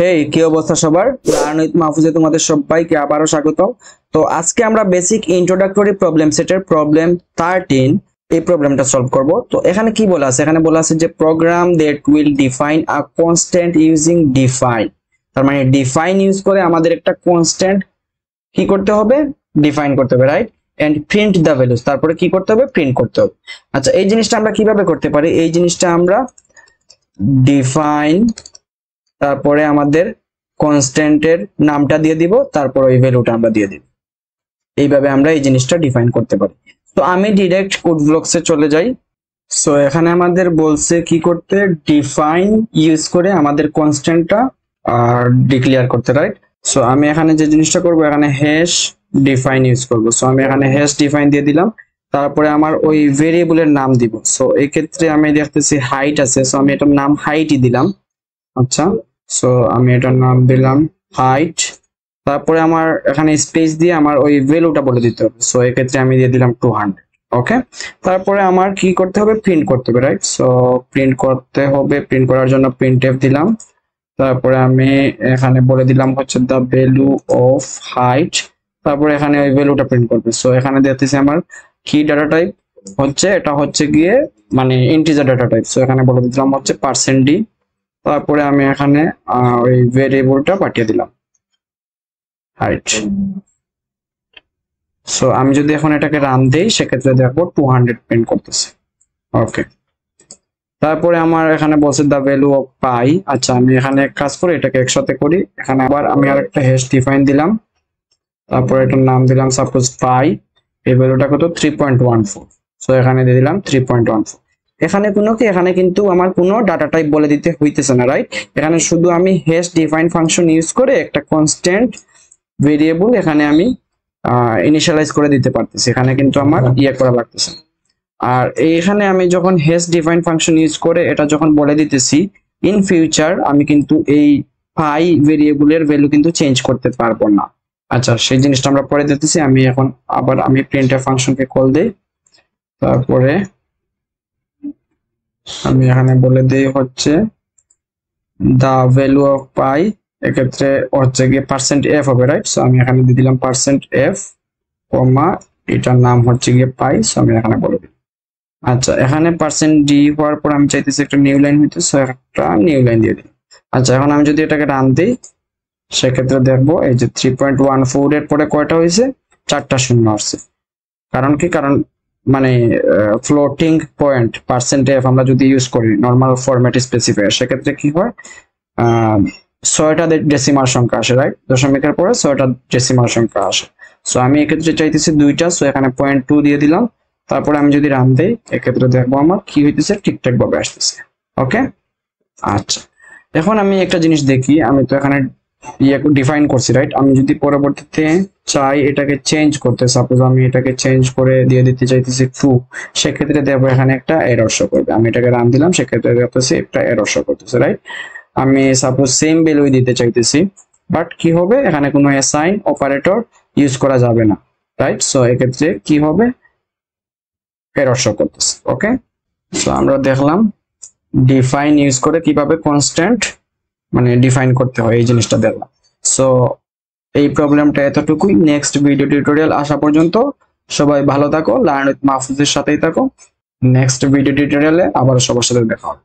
হেই, কি অবস্থা সবার? লার্ন উইথ মাহফুজে তোমাদের সবাইকে আবারও স্বাগতম। তো আজকে আমরা বেসিক ইন্ট্রোডাক্টরি প্রবলেম সেটের প্রবলেম 13 এই প্রবলেমটা সলভ করব। তো এখানে কি বলা আছে? এখানে বলা আছে যে program that will define a constant using define. তার মানে ডিফাইন ইউজ করে আমাদের একটা কনস্ট্যান্ট কি করতে হবে? ডিফাইন করতে হবে, right? And print the values, তারপরে কি করতে হবে? প্রিন্ট করতে হবে। আচ্ছা, এই জিনিসটা আমরা কিভাবে করতে পারি? এই জিনিসটা আমরা ডিফাইন, তারপরে আমাদের কনস্ট্যান্টের নামটা দিয়ে দিব, তারপর ওই ভ্যালুটা আমরা দিয়ে দিব। এইভাবে আমরা এই জিনিসটা ডিফাইন করতে পারি। তো আমি ডিরেক্ট কোড ব্লকসে চলে যাই। সো এখানে আমাদের বলছে কি করতে? ডিফাইন ইউজ করে আমাদের কনস্ট্যান্টটা ডিক্লেয়ার করতে, রাইট? সো আমি এখানে যে জিনিসটা করব, এখানে হ্যাশ ডিফাইন ইউজ করব। সো আমি এখানে হ্যাশ ডিফাইন দিয়ে দিলাম, তারপরে আমার ওই ভেরিয়েবলের নাম দিব। সো এই ক্ষেত্রে আমি দেখতেছি হাইট আছে, সো আমি এটার নাম হাইটই দিলাম। আচ্ছা, সো আমি এটার নাম দিলাম হাইট। তারপরে আমার এখানে স্পেস দিয়ে আমার ওই ভ্যালুটা বলে দিতে হবে। সো এই ক্ষেত্রে আমি দিয়ে দিলাম 200। ওকে, তারপরে আমার কি করতে হবে? প্রিন্ট করতে হবে, রাইট? সো প্রিন্ট করতে হবে, প্রিন্ট করার জন্য প্রিন্টএফ দিলাম। তারপরে আমি এখানে বলে দিলাম হচ্ছে দ্য ভ্যালু অফ হাইট। তারপরে এখানে ওই ভ্যালুটা প্রিন্ট করবে। সো এখানে দেখতেছি আমার কি ডাটা টাইপ হচ্ছে, এটা হচ্ছে গিয়ে মানে ইন্টিজার ডাটা টাইপ। সো এখানে বলে দিলাম হচ্ছে %d। তারপরে আমি এখানে ওই ভেরিয়েবলটা পাঠিয়ে দিলাম হাইট। সো আমি যদি এখন এটাকে রান দেই, সেক্ষেত্রে দেখবো 200 প্রিন্ট করতেছে। ওকে, তারপরে আমার এখানে বলছে দ্য ভ্যালু অফ পাই। আচ্ছা, আমি এখানে কাজ করি, এটাকে একসাথে করি। এখানে আবার আমি আরেকটা হ্যাশ ডিফাইন দিলাম, তারপরে এটার নাম দিলাম সাপোজ পাই। এই ভ্যালুটা কত? 3.14। সো এখানে দিয়ে দিলাম 3.14। এখানে এখানে কিন্তু আমার কোনো ডাটা টাইপ বলে দিতে হইতেছে না, রাইট? এখানে শুধু আমি হ্যাশ ডিফাইন ফাংশন ইউজ করে একটা কনস্ট্যান্ট ভেরিয়েবল এখানে আমি ইনিশিয়ালাইজ করে দিতে পারতেছি। এখানে কিন্তু আমার করা লাগতেছে। আর এখানে আমি যখন হ্যাশ ডিফাইন ফাংশন ইউজ করে এটা যখন বলে দিতেছি, ইন ফিউচার আমি কিন্তু এই পাই ভেরিয়েবলের ভ্যালু কিন্তু চেঞ্জ করতে পারবো না। আচ্ছা, সেই জিনিসটা আমরা পরে দিতেছি। আমি এখন আবার আমি প্রিন্টএফ ফাংশনকে কল দেই, তারপরে আমি এখানে বলে দেই হচ্ছে দা ভ্যালু অফ পাই। এক্ষেত্রে হচ্ছে গিয়ে %f হবে, রাইট? সো আমি এখানে দিয়ে দিলাম %f, কমা এটার নাম হচ্ছে গিয়ে পাই। সো আমি এখানে বলে দিই। আচ্ছা, এখানে %d হওয়ার পর আমি চাইতেছি একটা নিউ লাইন হইতে, সো একটা নিউ লাইন দিয়ে দিই। আচ্ছা, এখন আমি যদি এটাকে রান দিই, সেক্ষেত্রে দেখবো এই যে 3.14 এর পরে কয়টা হয়েছে? 4টা শূন্য আসছে। কারণ কি? কারণ মানে ফ্লোটিং পয়েন্ট %f আমরা যদি ইউজ করি নর্মাল ফরম্যাট স্পেসিফায়ার, সেক্ষেত্রে কি হয়? 6টা ডেসিমাল সংখ্যা আসে, রাইট? দশমিকের পরে 6টা ডেসিমাল সংখ্যা আসে। সো আমি এক্ষেত্রে চাইতেছি 2টা। সো এখানে 0.2 দিয়ে দিলাম। তারপরে আমি যদি রান দেই, এক্ষেত্রে দেখবো আমার কি হইতেছে, ঠিকঠাক ভাবে আসতেছে। ওকে, আচ্ছা, এখন আমি একটা জিনিস দেখি। আমি তো এখানে ডিফাইন করছি, রাইট? আমি যদি পরবর্তীতে চাই এটাকে চেঞ্জ করতে, সাপোজ আমি এটাকে চেঞ্জ করে দিয়ে দিতে চাইতেছি 2, সেক্ষেত্রে দেখবো এখানে একটা এরর শো করবে। আমি এটাকে রান দিলাম, সেক্ষেত্রে দেখতেছি একটা এরর শো করতেছে, রাইট? আমি সাপোজ সেম ভ্যালু দিতে চাইতেছি, বাট কি হবে? এখানে কোনো অ্যাসাইন অপারেটর ইউজ করা যাবে না, রাইট? সো এক্ষেত্রে কি হবে? এরর শো করতেছে। ওকে, সো আমরা দেখলাম ডিফাইন ইউজ করে কিভাবে কনস্ট্যান্ট মানে ডিফাইন করতে হয়, এই জিনিসটা দেখলাম। সো এই প্রবলেমটা এতটুকুই। নেক্সট ভিডিও টিউটোরিয়াল আসা পর্যন্ত সবাই ভালো থাকো, লার্ন উইথ মাহফুজের সাথেই থাকো। নেক্সট ভিডিও টিউটোরিয়ালে আবার সবার সাথে দেখা হবে।